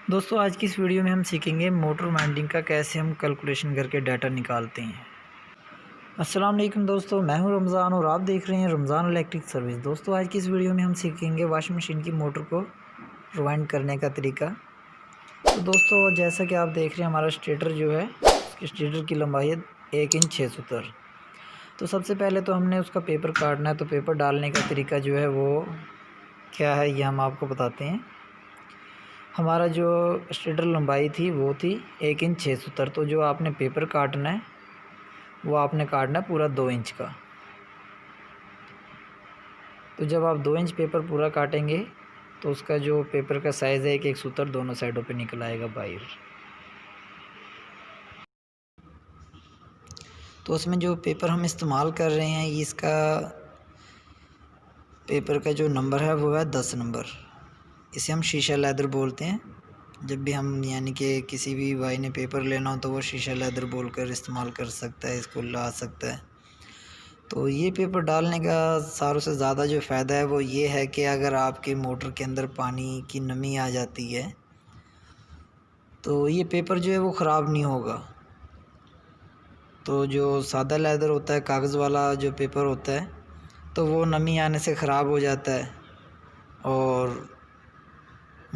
दोस्तों आज की इस वीडियो में हम सीखेंगे मोटर वाइंडिंग का कैसे हम कैलकुलेशन करके डाटा निकालते हैं। अस्सलाम वालेकुम दोस्तों, मैं हूं रमज़ान और आप देख रहे हैं रमज़ान इलेक्ट्रिक सर्विस। दोस्तों आज की इस वीडियो में हम सीखेंगे वॉशिंग मशीन की मोटर को रिवाइंड करने का तरीका। तो दोस्तों जैसा कि आप देख रहे हैं हमारा स्टेटर जो है, उसकी स्टेटर की लंबाई है 1 इंच 6 सूत्र। तो सबसे पहले तो हमने उसका पेपर काटना है। तो पेपर डालने का तरीका जो है वो क्या है ये हम आपको बताते हैं। हमारा जो स्टेटर लंबाई थी वो थी 1 इंच 6 सूत्र। तो जो आपने पेपर काटना है वो आपने काटना है पूरा 2 इंच का। तो जब आप 2 इंच पेपर पूरा काटेंगे तो उसका जो पेपर का साइज़ है एक सूत्र दोनों साइडों पे निकल आएगा बाहर। तो उसमें जो पेपर हम इस्तेमाल कर रहे हैं इसका पेपर का जो नंबर है वो है 10 नंबर। इसे हम शीशा लेदर बोलते हैं। जब भी हम यानी कि किसी भी भाई ने पेपर लेना हो तो वो शीशा लेदर बोलकर इस्तेमाल कर सकता है, इसको ला सकता है। तो ये पेपर डालने का सारों से ज़्यादा जो फ़ायदा है वो ये है कि अगर आपके मोटर के अंदर पानी की नमी आ जाती है तो ये पेपर जो है वो ख़राब नहीं होगा। तो जो सादा लेदर होता है, कागज़ वाला जो पेपर होता है, तो वो नमी आने से ख़राब हो जाता है और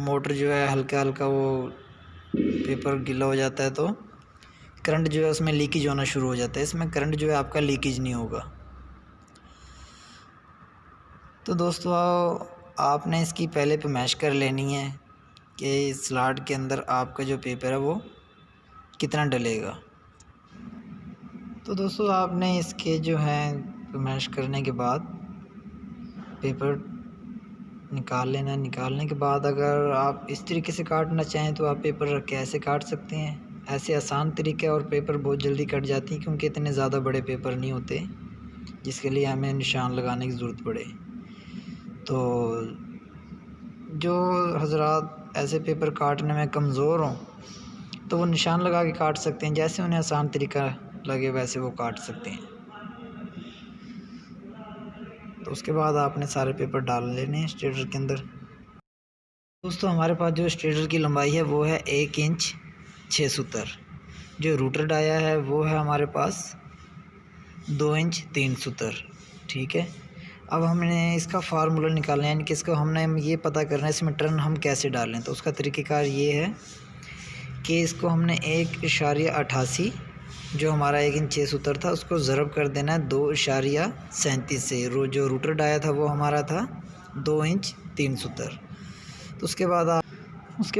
मोटर जो है हल्का हल्का वो पेपर गीला हो जाता है तो करंट जो है उसमें लीकेज होना शुरू हो जाता है। इसमें करंट जो है आपका लीकेज नहीं होगा। तो दोस्तों आपने इसकी पहले पैमाइश कर लेनी है कि स्लॉट के अंदर आपका जो पेपर है वो कितना डलेगा। तो दोस्तों आपने इसके जो है पैमाइश करने के बाद पेपर निकाल लेना। निकालने के बाद अगर आप इस तरीके से काटना चाहें तो आप पेपर रख के ऐसे काट सकते हैं। ऐसे आसान तरीका है और पेपर बहुत जल्दी कट जाती है क्योंकि इतने ज़्यादा बड़े पेपर नहीं होते जिसके लिए हमें निशान लगाने की ज़रूरत पड़े। तो जो हजरात ऐसे पेपर काटने में कमज़ोर हों तो वो निशान लगा के काट सकते हैं, जैसे उन्हें आसान तरीका लगे वैसे वो काट सकते हैं। तो उसके बाद आपने सारे पेपर डाल लेने हैं स्टेटर के अंदर। दोस्तों हमारे पास जो स्टेटर की लंबाई है वो है 1 इंच 6 सूत्र। जो रूटर डाया है वो है हमारे पास 2 इंच 3 सूत्र। ठीक है, अब हमने इसका फार्मूला निकालना है, यानी कि इसको हमने ये पता करना है इसमें टर्न हम कैसे डालें। तो उसका तरीक़ेकार ये है कि इसको हमने 1.88 जो हमारा 1 इंच 6 सूत्र था उसको ज़रब कर देना है 2.37 से। जो रूटर डाया था वो हमारा था 2 इंच 3 सूत्र। तो उसके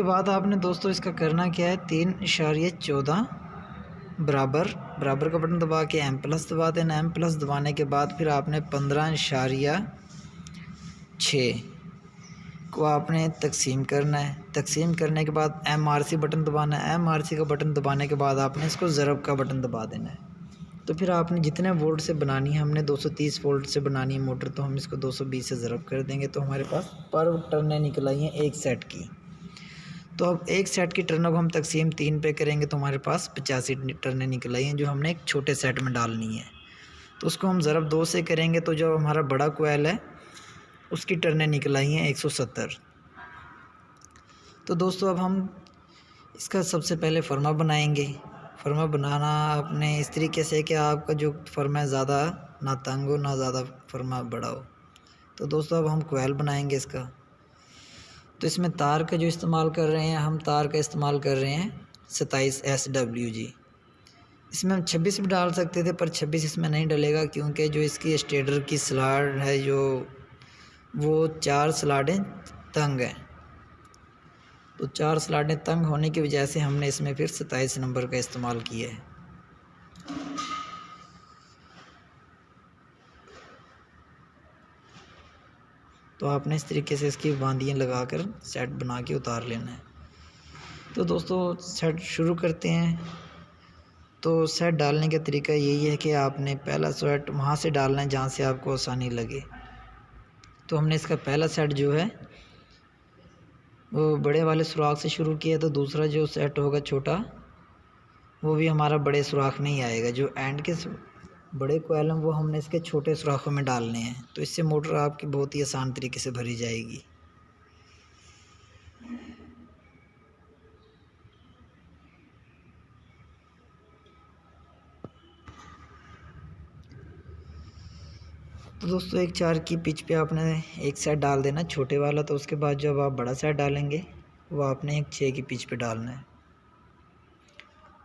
बाद आपने दोस्तों इसका करना क्या है, 3.14 बराबर का बटन दबा के M+ दबा देना। M+ दबाने के बाद फिर आपने 15.6 को आपने तकसीम करना है। तकसीम करने के बाद MRC बटन दबाना है। MRC का बटन दबाने के बाद आपने इसको ज़रब का बटन दबा देना है। तो फिर आपने जितने वोल्ट से बनानी है, हमने 230 वोल्ट से बनानी है मोटर, तो हम इसको 220 से ज़रब कर देंगे। तो हमारे पास पर टर्नें निकल आई हैं एक सेट की। तो अब एक सेट की टर्न अब हम तकसीम 3 पे करेंगे तो हमारे पास 85 टर्नें निकल आई हैं जो हमने एक छोटे सेट में डालनी है। तो उसको हम ज़रब 2 से करेंगे तो जो हमारा बड़ा कोयल है उसकी टर्नें निकल आई हैं 170। तो दोस्तों अब हम इसका सबसे पहले फर्मा बनाएंगे। फर्मा बनाना आपने इस तरीके से कि आपका जो फर्मा है ज़्यादा ना तंग हो ना ज़्यादा फर्मा बड़ा हो। तो दोस्तों अब हम कोयल बनाएंगे इसका। तो इसमें तार का जो इस्तेमाल कर रहे हैं, हम तार का इस्तेमाल कर रहे हैं 27 SWG। इसमें हम 26 भी डाल सकते थे पर 26 इसमें नहीं डलेगा क्योंकि जो इसकी स्टेटर की स्लॉट है जो वो 4 स्लॉटें तंग हैं। तो 4 स्लॉटें तंग होने की वजह से हमने इसमें फिर 27 नंबर का इस्तेमाल किया है। तो आपने इस तरीके से इसकी बांदियाँ लगाकर सेट बना के उतार लेना है। तो दोस्तों सेट शुरू करते हैं। तो सेट डालने का तरीका यही है कि आपने पहला सेट वहाँ से डालना है जहाँ से आपको आसानी लगे। तो हमने इसका पहला सेट जो है वो बड़े वाले सुराख से शुरू किया, तो दूसरा जो सेट होगा छोटा वो भी हमारा बड़े सुराख में ही आएगा। जो एंड के बड़े कोयल हैं वो हमने इसके छोटे सुराखों में डालने हैं। तो इससे मोटर आपकी बहुत ही आसान तरीके से भरी जाएगी। तो दोस्तों एक 4 की पिच पे आपने एक सेट डाल देना छोटे वाला, तो उसके बाद जब आप बड़ा सेट डालेंगे वो आपने एक 6 की पिच पे डालना है।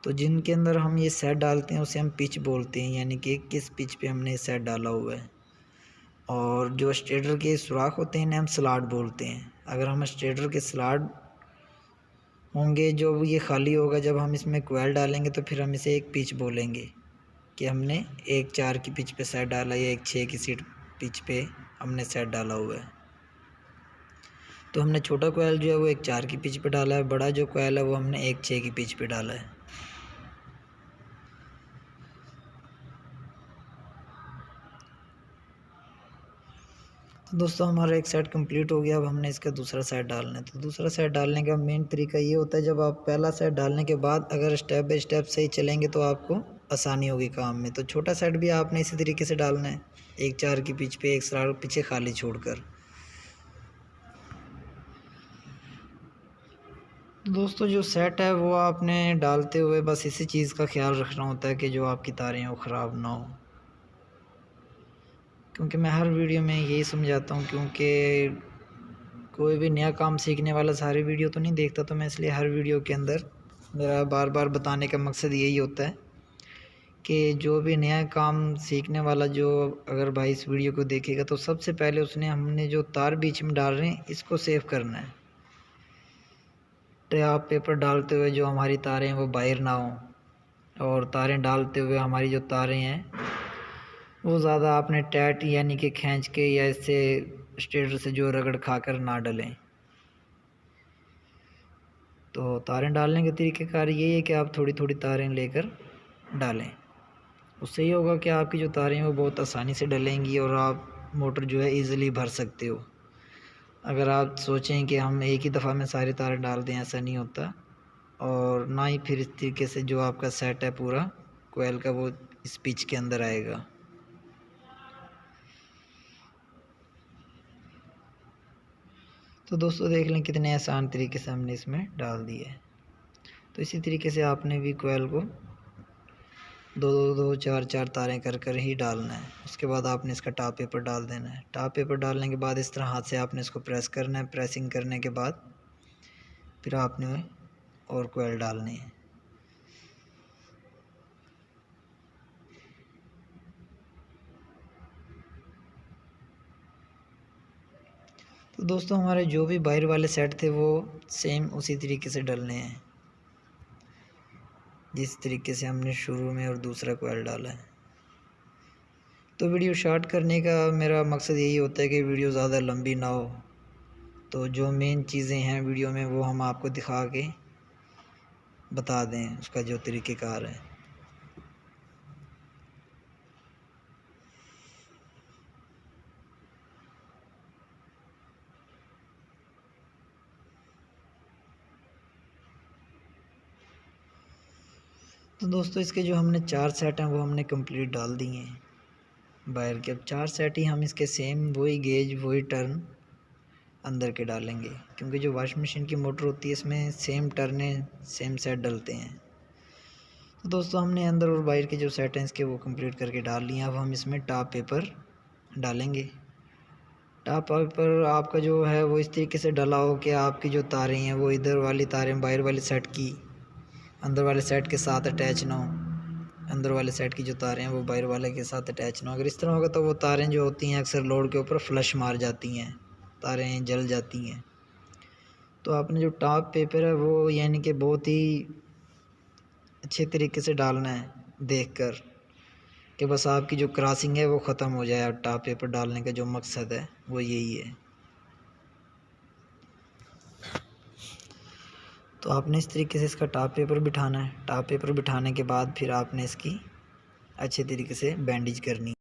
तो जिनके अंदर हम ये सेट डालते हैं उसे हम पिच बोलते हैं, यानी कि किस पिच पे हमने ये सेट डाला हुआ है। और जो स्टेटर के सुराख होते हैं इन्हें हम स्लॉट बोलते हैं। अगर हम स्टेटर के स्लॉट होंगे, जो ये खाली होगा, जब हम इसमें कोयल डालेंगे तो फिर हम इसे एक पिच बोलेंगे कि हमने एक 4 की पिच पे सेट डाला या एक 6 की सीट पिच पे हमने सेट डाला हुआ है। तो हमने छोटा कोयल जो है वो एक 4 की पिच पे डाला है, बड़ा जो कोयल है वो हमने एक 6 की पिच पे डाला है। तो दोस्तों हमारा एक सेट कंप्लीट हो गया। अब हमने इसका दूसरा सेट डालना है। तो दूसरा सेट डालने का मेन तरीका ये होता है, जब आप पहला सेट डालने के बाद अगर स्टेप बाय स्टेप सही चलेंगे तो आपको आसानी होगी काम में। तो छोटा सेट भी आपने इसी तरीके से डालना है, एक 4 की पिच पे एक स्लॉट पीछे खाली छोड़कर। दोस्तों जो सेट है वो आपने डालते हुए बस इसी चीज़ का ख्याल रखना होता है कि जो आपकी तारें हैं वो ख़राब ना हो, क्योंकि मैं हर वीडियो में यही समझाता हूँ, क्योंकि कोई भी नया काम सीखने वाला सारी वीडियो तो नहीं देखता, तो मैं इसलिए हर वीडियो के अंदर मेरा बार बार बताने का मकसद यही होता है कि जो भी नया काम सीखने वाला जो अगर भाई इस वीडियो को देखेगा तो सबसे पहले उसने हमने जो तार बीच में डाल रहे हैं इसको सेव करना है। ट्रैप पेपर डालते हुए जो हमारी तारें हैं वो बाहर ना हों, और तारें डालते हुए हमारी जो तारें हैं वो ज़्यादा आपने टाइट यानी कि खींच के या इससे स्टेटर से जो रगड़ खाकर ना डलें। तो तारें डालने के तरीक़ेकार यही है कि आप थोड़ी थोड़ी तारें लेकर डालें। उससे ये होगा कि आपकी जो तारें हैं वो बहुत आसानी से डलेंगी और आप मोटर जो है ईज़िली भर सकते हो। अगर आप सोचें कि हम एक ही दफ़ा में सारी तारें डाल दें, ऐसा नहीं होता। और ना ही फिर इस तरीके से जो आपका सेट है पूरा कोयल का वो इस पिच के अंदर आएगा। तो दोस्तों देख लें कितने आसान तरीके से हमने इसमें डाल दिए। तो इसी तरीके से आपने भी कोयल को दो दो दो चार चार तारें कर कर ही डालना है। उसके बाद आपने इसका टॉप पेपर डाल देना है। टॉप पेपर डालने के बाद इस तरह हाथ से आपने इसको प्रेस करना है। प्रेसिंग करने के बाद फिर आपने और कोयल डालनी है। तो दोस्तों हमारे जो भी बाहर वाले सेट थे वो सेम उसी तरीके से डलने हैं जिस तरीके से हमने शुरू में और दूसरा कोयल डाला है। तो वीडियो शॉर्ट करने का मेरा मकसद यही होता है कि वीडियो ज़्यादा लंबी ना हो। तो जो मेन चीज़ें हैं वीडियो में वो हम आपको दिखा के बता दें उसका जो तरीक़ेकार है। तो दोस्तों इसके जो हमने 4 सेट हैं वो हमने कंप्लीट डाल दिए हैं बाहर के। अब 4 सेट ही हम इसके सेम वही गेज वही टर्न अंदर के डालेंगे, क्योंकि जो वॉशिंग मशीन की मोटर होती है इसमें सेम टर्ने सेम सेट डलते हैं। तो दोस्तों हमने अंदर और बाहर के जो सेट हैं इसके वो कंप्लीट करके डाल लिए। अब हम इसमें टॉप पेपर डालेंगे। टॉप पेपर आपका जो है वो इस तरीके से डला हो कि आपकी जो तारें हैं वो इधर वाली तारें बाहर वाली सेट की अंदर वाले सेट के साथ अटैच ना हो, अंदर वाले सेट की जो तारें हैं वो बाहर वाले के साथ अटैच ना हो। अगर इस तरह होगा तो वो तारें जो होती हैं अक्सर लोड के ऊपर फ्लश मार जाती हैं, तारें जल जाती हैं। तो आपने जो टॉप पेपर है वो यानी कि बहुत ही अच्छे तरीके से डालना है, देखकर कि बस आपकी जो क्रॉसिंग है वो ख़त्म हो जाए। टॉप पेपर डालने का जो मकसद है वो यही है। तो आपने इस तरीके से इसका टॉप पेपर बिठाना है। टॉप पेपर बिठाने के बाद फिर आपने इसकी अच्छे तरीके से बैंडेज करनी।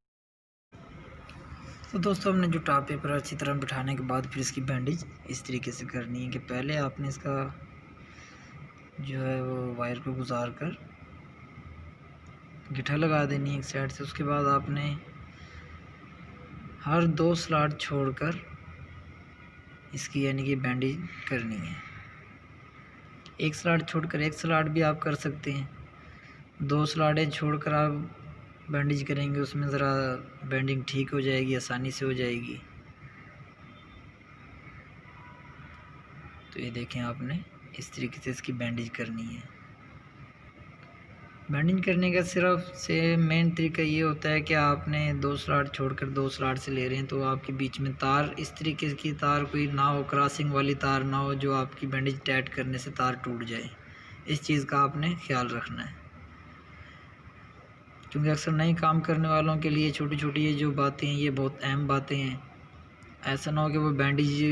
तो दोस्तों हमने जो टॉप पेपर अच्छी तरह बिठाने के बाद फिर इसकी बैंडेज इस तरीके से करनी है कि पहले आपने इसका जो है वो वायर को गुजार कर गिट्ठा लगा देनी है एक साइड से। उसके बाद आपने हर 2 स्लॉट छोड़कर इसकी यानी कि बैंडेज करनी है। एक स्लॉट छोड़कर एक स्लॉट भी आप कर सकते हैं, 2 स्लॉटें छोड़कर आप बैंडेज करेंगे उसमें ज़रा बैंडिंग ठीक हो जाएगी, आसानी से हो जाएगी। तो ये देखें, आपने इस तरीके से इसकी बैंडेज करनी है। बैंडिंग करने का सिर्फ से मेन तरीका ये होता है कि आपने 2 स्लॉट छोड़कर 2 स्लॉट से ले रहे हैं, तो आपके बीच में तार इस तरीके की तार कोई ना हो, क्रॉसिंग वाली तार ना हो जो आपकी बैंडेज टाइट करने से तार टूट जाए। इस चीज़ का आपने ख्याल रखना है, क्योंकि अक्सर नए काम करने वालों के लिए छोटी छोटी ये जो बातें हैं ये बहुत अहम बातें हैं। ऐसा ना हो कि वो बैंडेज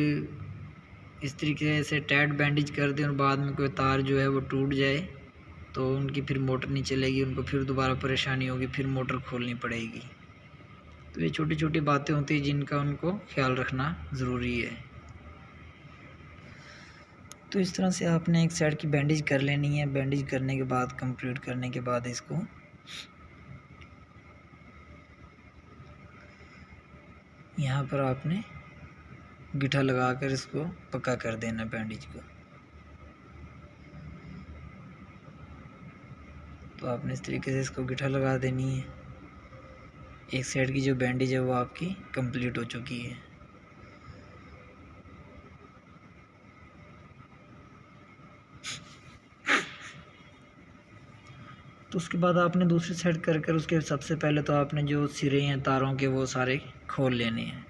इस तरीके से टाइट बैंडेज कर दें और बाद में कोई तार जो है वो टूट जाए, तो उनकी फिर मोटर नहीं चलेगी, उनको फिर दोबारा परेशानी होगी, फिर मोटर खोलनी पड़ेगी। तो ये छोटी छोटी बातें होती हैं जिनका उनको ख्याल रखना ज़रूरी है। तो इस तरह से आपने एक साइड की बैंडेज कर लेनी है। बैंडेज करने के बाद, कंप्लीट करने के बाद इसको यहाँ पर आपने गिट्ठा लगाकर इसको पक्का कर देना बैंडेज को। तो आपने इस तरीके से इसको गिट्ठा लगा देनी है। एक साइड की जो बैंडेज है वो आपकी कंप्लीट हो चुकी है। तो उसके बाद आपने दूसरी साइड कर उसके सबसे पहले तो आपने जो सिरे हैं तारों के वो सारे खोल लेने हैं।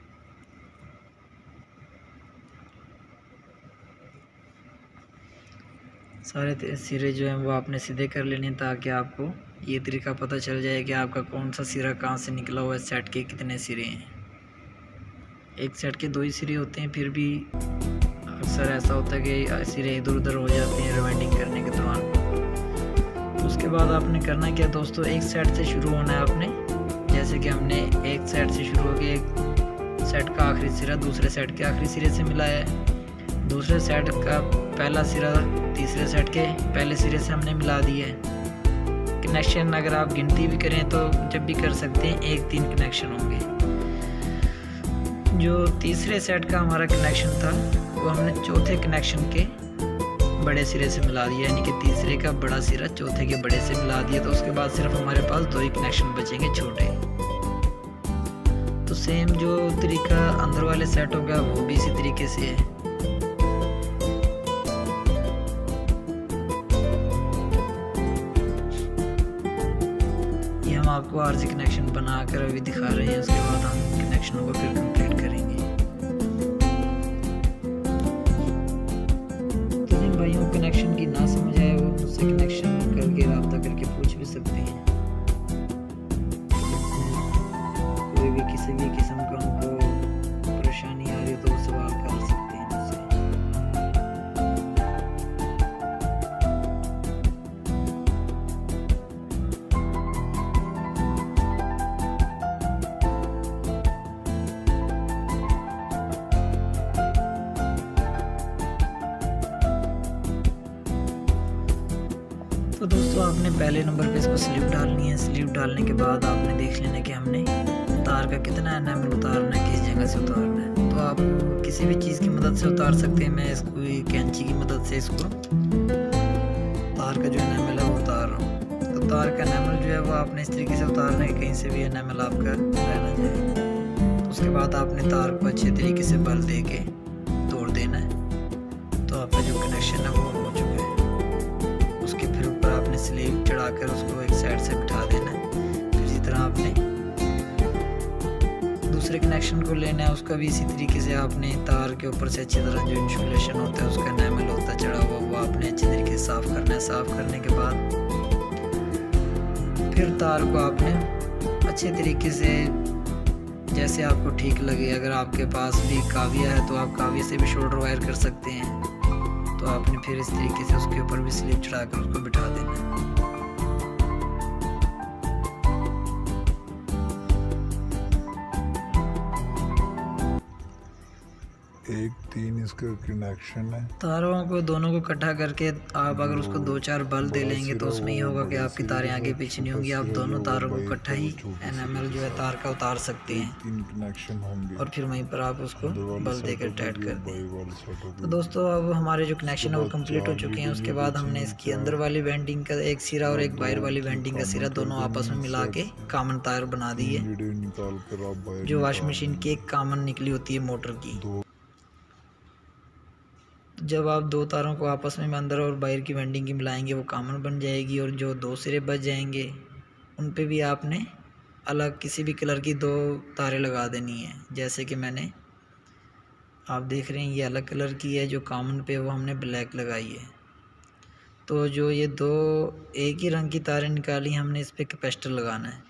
सारे सिरे जो हैं वो आपने सीधे कर लेने हैं, ताकि आपको ये तरीका पता चल जाए कि आपका कौन सा सिरा कहाँ से निकला हुआ है, सेट के कितने सिरे हैं। एक सेट के 2 ही सिरे होते हैं, फिर भी अक्सर ऐसा होता है कि सिरे इधर उधर हो जाते हैं रिवाइंडिंग करने के दौरान। उसके बाद आपने करना क्या दोस्तों, एक सेट से शुरू होना है आपने। जैसे कि हमने एक सेट से शुरू होकर एक सेट का आखिरी सिरा दूसरे सेट के आखिरी सिरे से मिलाया है, दूसरे सेट का पहला सिरा तीसरे सेट के पहले सिरे से हमने मिला दिया है। कनेक्शन अगर आप गिनती भी करें तो जब भी कर सकते हैं 1-3 कनेक्शन होंगे। जो तीसरे सेट का हमारा कनेक्शन था वो हमने चौथे कनेक्शन के बड़े सिरे से मिला दिया, यानी कि तीसरे का बड़ा सिरा चौथे के बड़े से मिला दिया। तो उसके बाद सिर्फ हमारे पास 2 ही कनेक्शन बचेंगे छोटे। तो सेम जो तरीका अंदर वाले सेट होगा वो भी इसी तरीके से है। ये हम आपको आरसी कनेक्शन बनाकर अभी दिखा रहे हैं, उसके बाद हम कनेक्शनों को फिर कंप्लीट करेंगे। भाइयों कनेक्शन की ना समझ आए वो मुझसे कनेक्शन करके रब्ता करके पूछ भी सकते हैं। कोई भी किसी भी किस्म का उनको परेशानी आ रही है तो वो सवाल कर सकते हैं मुझसे। तो दोस्तों आपने पहले नंबर पे इसको स्लिप डालनी है। स्लिप डालने के बाद आपने देख लेना कि हमने तार का कितना एनएमएल उतारना है, किस जगह से उतारना है। तो आप किसी भी चीज़ की मदद से उतार सकते हैं। मैं इसको कैंची की मदद से इसको तार का जो एनएमएल है वो उतार रहा हूँ। तो तार का एनएमएल जो है वो आपने इस तरीके से उतारना है कहीं से भी एनएमएल आपका रहना चाहिए। तो उसके बाद आपने तार को अच्छे तरीके से बल दे के तोड़ देना है। तो आपका जो कनेक्शन है वो हो चुका है। उसके फिर ऊपर आपने स्लीव चढ़ाकर उसको एक साइड से बिठा देना है। फिर इसी तरह आपने दूसरे कनेक्शन को लेना है, उसका भी इसी तरीके से आपने तार के ऊपर से अच्छी तरह जो इंसुलेशन होता है उसका एनएमएल होता है चढ़ा हुआ वो आपने अच्छे तरीके से साफ़ करना है। साफ़ करने के बाद फिर तार को आपने अच्छे तरीके से जैसे आपको ठीक लगे, अगर आपके पास भी काविया है तो आप काविया से भी शोल्डर वायर कर सकते हैं। तो आपने फिर इस तरीके से उसके ऊपर भी स्लिप चढ़ाकर उसको बिठा देना है। एक 3 इसका कनेक्शन है। तारों को दोनों को इकट्ठा करके आप अगर उसको 2-4 बल दे लेंगे तो उसमें ये होगा कि आपकी तारें आगे पीछे नहीं होंगी। आप दोनों तारों को इकट्ठा ही एनएमएल जो है तार का उतार सकते हैं 3 कनेक्शन होंगे और फिर वहीं पर आप उसको बल देकर टाइट कर दें। तो दोस्तों अब हमारे जो कनेक्शन है वो कंप्लीट हो चुके हैं। उसके बाद हमने इसकी अंदर वाली वेंडिंग का एक सिरा और एक बाहर वाली वेंडिंग का सिरा दोनों आपस में मिला के कॉमन तार बना दी है, निकाल कर आप बाहर जो वॉशिंग मशीन की एक कॉमन निकली होती है मोटर की। जब आप दो तारों को आपस में अंदर और बाहर की वेंडिंग की मिलाएंगे वो कॉमन बन जाएगी, और जो दो सिरे बच जाएंगे उन पे भी आपने अलग किसी भी कलर की 2 तारें लगा देनी है। जैसे कि मैंने आप देख रहे हैं ये अलग कलर की है, जो कॉमन पे वो हमने ब्लैक लगाई है। तो जो ये 2 एक ही रंग की तारें निकाली हमने, इस पर कैपेसिटर लगाना है।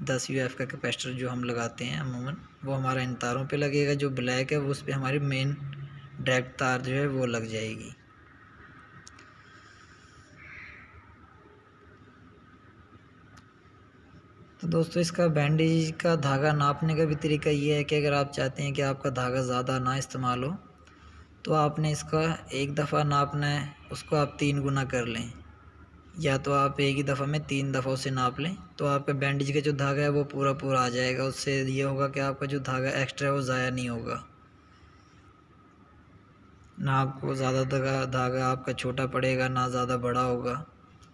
10 UF का कैपेसिटर जो हम लगाते हैं अमूमन वो हमारा इन तारों पे लगेगा। जो ब्लैक है वो उस पर हमारी मेन डायरेक्ट तार जो है वो लग जाएगी। तो दोस्तों इसका बैंडेज का धागा नापने का भी तरीका ये है कि अगर आप चाहते हैं कि आपका धागा ज़्यादा ना इस्तेमाल हो तो आपने इसका एक दफ़ा नापना है, उसको आप 3 गुना कर लें, या तो आप एक ही दफ़ा में 3 दफ़ा उसे नाप लें तो आपका बैंडेज का जो धागा है वो पूरा पूरा आ जाएगा। उससे ये होगा कि आपका जो धागा एक्स्ट्रा है वो ज़ाया नहीं होगा, ना आपको ज़्यादा धागा आपका छोटा पड़ेगा ना ज़्यादा बड़ा होगा।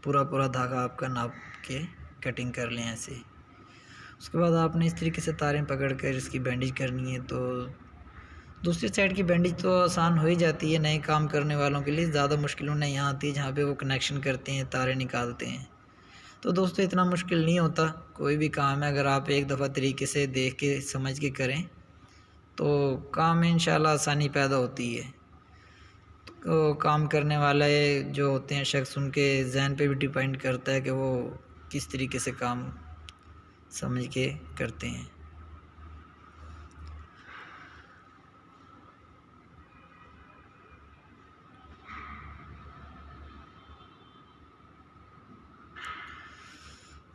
पूरा पूरा धागा आपका नाप के कटिंग कर लें ऐसे। उसके बाद आपने इस तरीके से तारें पकड़ कर इसकी बैंडेज करनी है। तो दूसरी साइड की बैंडेज तो आसान हो ही जाती है नए काम करने वालों के लिए, ज़्यादा मुश्किल उन्हें यहाँ आती है जहाँ पे वो कनेक्शन करते हैं, तारें निकालते हैं। तो दोस्तों इतना मुश्किल नहीं होता कोई भी काम है, अगर आप एक दफ़ा तरीके से देख के समझ के करें तो काम में इंशाल्लाह आसानी पैदा होती है। तो काम करने वाले जो होते हैं शख्स, उनके जहन पे भी डिपेंड करता है कि वो किस तरीके से काम समझ के करते हैं।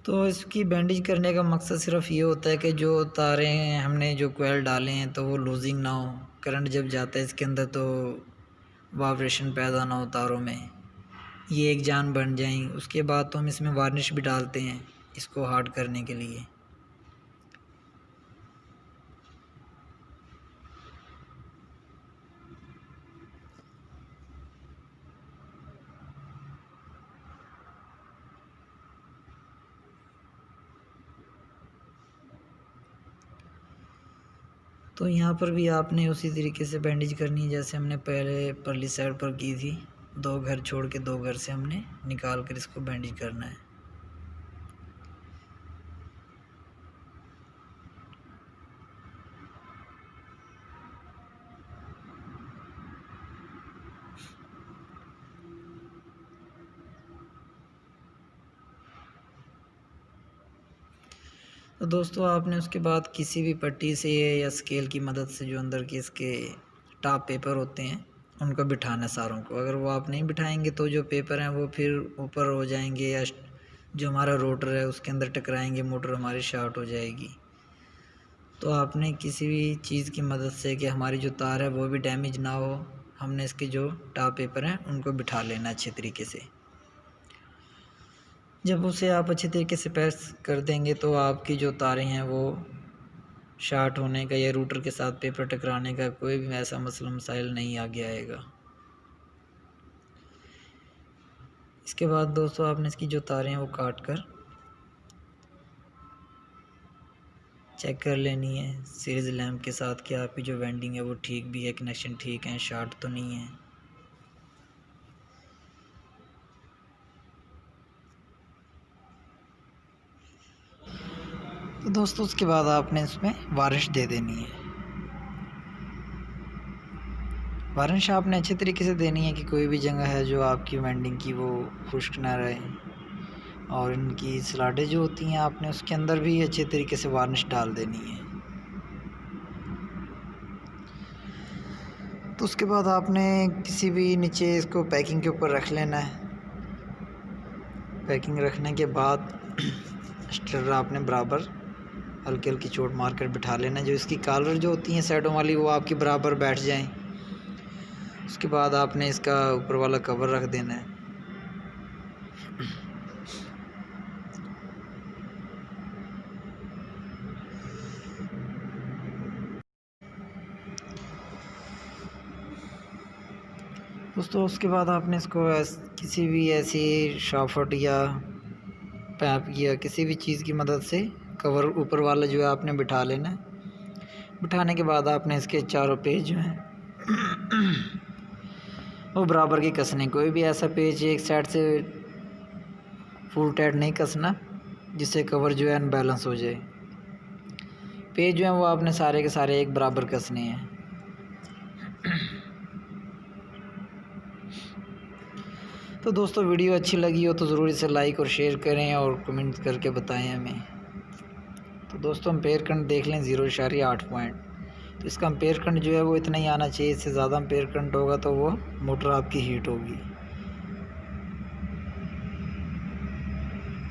तो इसकी बैंडेज करने का मकसद सिर्फ ये होता है कि जो तारें हमने जो कोयल डाले हैं तो वो लूजिंग ना हो, करंट जब जाता है इसके अंदर तो वाइब्रेशन पैदा ना हो तारों में, ये एक जान बन जाएं। उसके बाद तो हम इसमें वार्निश भी डालते हैं इसको हार्ड करने के लिए। तो यहाँ पर भी आपने उसी तरीके से बैंडेज करनी है जैसे हमने पहले परली साइड पर की थी। 2 घर छोड़ के 2 घर से हमने निकाल कर इसको बैंडेज करना है। तो दोस्तों आपने उसके बाद किसी भी पट्टी से या स्केल की मदद से जो अंदर के इसके टॉप पेपर होते हैं उनको बिठाना सारों को। अगर वो आप नहीं बिठाएंगे तो जो पेपर हैं वो फिर ऊपर हो जाएंगे या जो हमारा रोटर है उसके अंदर टकराएंगे, मोटर हमारी शॉर्ट हो जाएगी। तो आपने किसी भी चीज़ की मदद से कि हमारी जो तार है वो भी डैमेज ना हो, हमने इसके जो टॉप पेपर हैं उनको बिठा लेना अच्छे तरीके से। जब उसे आप अच्छे तरीके से प्रेस कर देंगे तो आपकी जो तारें हैं वो शॉर्ट होने का या रूटर के साथ पेपर टकराने का कोई भी ऐसा मसला मसाइल नहीं आगे आएगा। इसके बाद दोस्तों आपने इसकी जो तारें हैं वो काट कर चेक कर लेनी है सीरीज़ लैंप के साथ कि आपकी जो वेंडिंग है वो ठीक भी है, कनेक्शन ठीक है, शॉर्ट तो नहीं है। तो दोस्तों उसके बाद आपने इसमें वार्निश दे देनी है। वार्निश आपने अच्छे तरीके से देनी है कि कोई भी जगह है जो आपकी वेंडिंग की वो खुश्क ना रहे, और इनकी स्लाडें जो होती हैं आपने उसके अंदर भी अच्छे तरीके से वार्निश डाल देनी है। तो उसके बाद आपने किसी भी नीचे इसको पैकिंग के ऊपर रख लेना है। पैकिंग रखने के बाद स्टर आपने बराबर हल्की हल्की चोट मार कर बिठा लेना है। जो इसकी कॉलर जो होती हैं साइडों वाली वो आपकी बराबर बैठ जाएं, उसके बाद आपने इसका ऊपर वाला कवर रख देना है। दोस्तों उसके बाद आपने इसको किसी भी ऐसी शाफट या पैप या किसी भी चीज़ की मदद से कवर ऊपर वाला जो है आपने बिठा लेना है। बिठाने के बाद आपने इसके चारों पेज जो हैं वो बराबर की कसने। कोई भी ऐसा पेज एक साइड से फुल टाइट नहीं कसना जिससे कवर जो है अनबैलेंस हो जाए। पेज जो है वो आपने सारे के सारे एक बराबर कसने हैं। तो दोस्तों वीडियो अच्छी लगी हो तो ज़रूर इसे लाइक और शेयर करें और कमेंट करके बताएं हमें। तो दोस्तों एम्पेयर करंट देख लें 0.8 पॉइंट। तो इसका एम्पेयर करंट जो है वो इतना ही आना चाहिए। इससे ज़्यादा एम्पेयर करंट होगा तो वो मोटर आपकी हीट होगी।